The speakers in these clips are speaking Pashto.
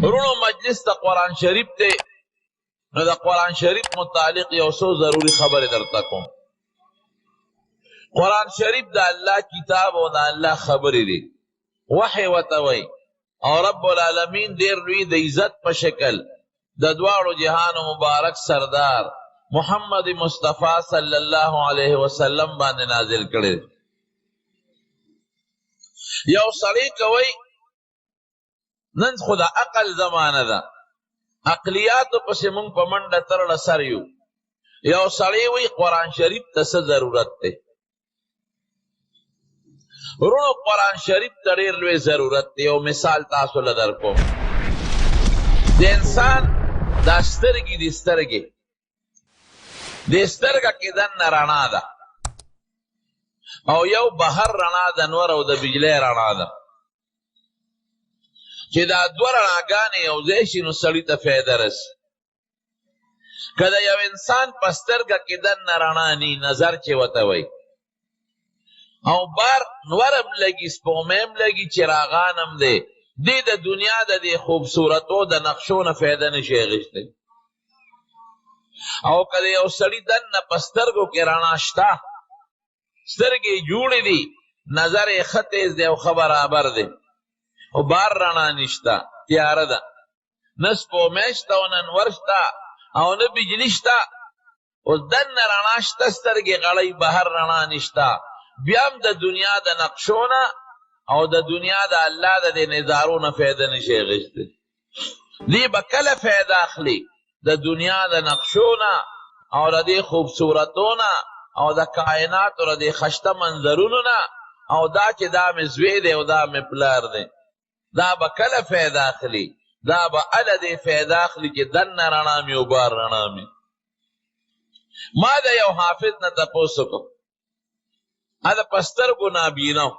رونو مجلس دا قرآن شریف تے نو دا قرآن شریف متعلق یو څو ضروری خبر درته کوم. قرآن شریف دا اللہ کتاب او دا اللہ خبری دی، وحی وتوی او رب العالمین دیر لوی د عزت په شکل د دواړو جهان مبارک سردار محمد مصطفی صلی اللہ علیہ وسلم باندې نازل کړي. یو سړی کوي نن خدا عقل زمانه ده، عقلیاتو پسې مونږ په منډه ترړه سر یو. یو سړی وی قرآن شریف ته څه ضرورت دی؟ ورونو قرآن شریف ته ډېر لوی ضرورت دی. یو مثال تاسو له درکوم. د انسان دا سترګې دي، سترګې د سترګه کې دننه رڼا ده او یو بهر رڼا د نور او د بجلی رڼا ده. چې دا دوه رڼاګانې یو ځای شي نو سړي ته فایده رسي. که د یو انسان په سترګه کې دننه رڼا ني، نظر چې ورته وایي، او بار نور هم لګي، سپوږمۍ هم لګي، چراغان هم دی، دې د دنیا د دې خوبصورتو د نقشو نه فایده نشي اخیستی. او که د یو سړي دننه په سترګو کې رڼا شته، سترګې جوړې دي، نظر یې ښه تیز دی او ښه برابر دی، او بار رڼا نشته، تیاره ده، نه سپوږمۍ شته او نه نور شته او نه بجلي شته، اوس دننه رڼا شته، سترګې غړۍ، بهر رڼا نشته، بیا هم د دنیا د نقشو نه او د دنیا د الله د دې نظارو نه فایده نشي اخیستی. دی به کله فایده اخلي؟ د دنیا د نقشو نه او د دې خوبصورتو نه او د کائناتو د دې خشته منظرونو نه، او دا چې دا مې زوی دی او دا مې پلار دی، دا به کله فایده اخلي؟ دا به اله دې فایده اخلي چې دننه رڼا مې او بار رڼا مې. ما د یو حافظ نه تپوس وکړ، هغه په سترګو نابینا و.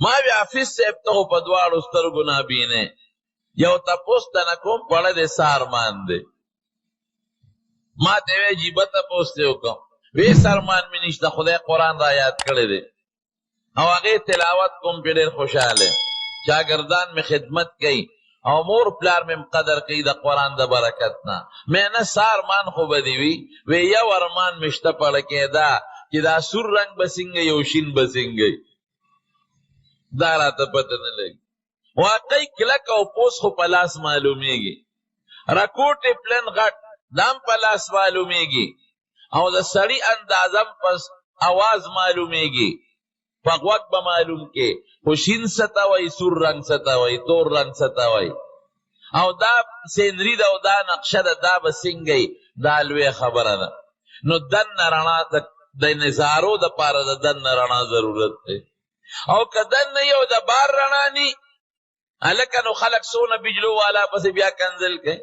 ما وی حافظ صاحب ته خو په دواړو سترګو نابینه، یو تپوس تنه کوم پړه دې څه ارمان دی؟ ما ته وی عجیبه تپوس دې وکړم. وی څه ارمان مې نشته، خدای قرآن را یاد کړی دی او هغې تلاوت کوم پې ډېر خوشحاله، شاګردان مې خدمت کوي او مور پلار مې قدر کوي د قرآن د برکت نه. مې نه څه ارمان خو به دې وي؟ وی یو ارمان مې شته پړکې دا چې دا سور رنګ به څنګه او شین به څنګه، دا راته پته نه لګي. واقعي کلک او پوس خو په لاس معلومیږي، رکوټ پلن غټ دام په لاس معلومیږي، او د سړي اندازم پس اواز معلومیږي، په غوږ به معلوم کې خو شین څه ته وایي، سور رنګ څه ته وایي، تور رنګ څه ته وایي، او دا سینري ده او دا نقشه ده، دا به څنګه وي؟ دا لویه خبره ده. نو دننه رڼا د نظارو دپاره د دننه رڼا ضرورت دی. او که دننه یو د بار رڼا ني، هلکه نو خلک څونه بجلو والا پسې بیا کنځل کوي.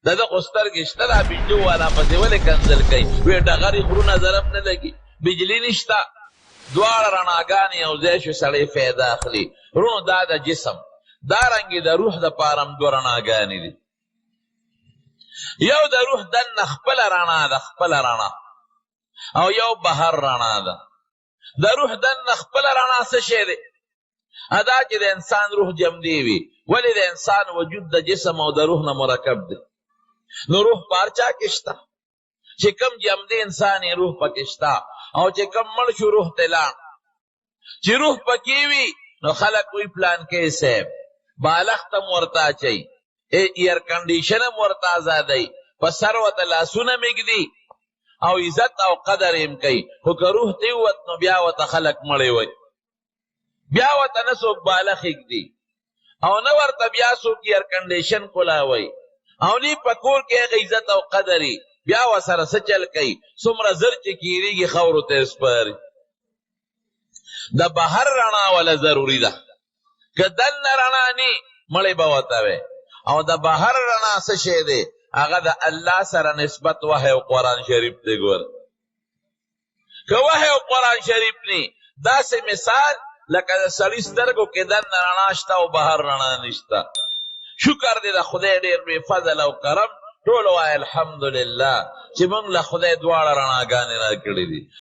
د ده خو سترګې شته، دا بجلو والا پسې ولې کنځل کوي؟ وی ډغرې غرونه ضرب نه لګي، بجلي نشته، دواړه رڼاګانې یو ځای شو، سړی فایده اخلي. ورونو دا د جسم، دارنګې د روح دپاره هم دوه رڼاګانې دي. یو د روح دننه خپله رڼا ده، خپله رڼا، او یو بهر رڼا ده. د روح دننه خپله رڼا څه شی دی؟ ادا چې د انسان روح جمدی وي، ولې د انسان وجود د جسم او د روح نه مرکب دی. نو روح په هر چا کې شته، چې کم جمدی انسان یې روح پکې شته، او چې کم مړ شو روح ته لاړ. چې روح پکې وي نو خلک وی پلان کې صاحب بالښت هم ورته اچوي، ایئر کنډیشن هم ورته ازادوي، په سر ورته لاسونه مږدي او عزت او قدر هم کوي. خو که روح ته ووت نو بیا ورته خلک مړی وایي، بیا ورته نه څوک بالښت ایږدي او نه ورته بیا څوک ایئر کنډیشن کولاوي، او نه په کور کې هغه عزت او قدر وي، بیا ورسره څه چل کوي، څومره زر چې کیریږي خاورو ته سپاري. د بهر رڼا ولا ضروري ده، که دننه رڼا ني مړی به ورته وی. او د بهر رڼا څه شی دی؟ هغه د الله سره نسبت وحی او قرآن شریف دی. ګوره که وحی او قرآن شریف ني، داسې مثال لکه د سړي سترګو کې دننه رڼا شته او بهر رڼا نشته. شکر دی د خدای ډېر لوی فضل او کرم. ټول وایي الحمدلله چې موږ له خدای دواړه رڼاګانې راکړې دي.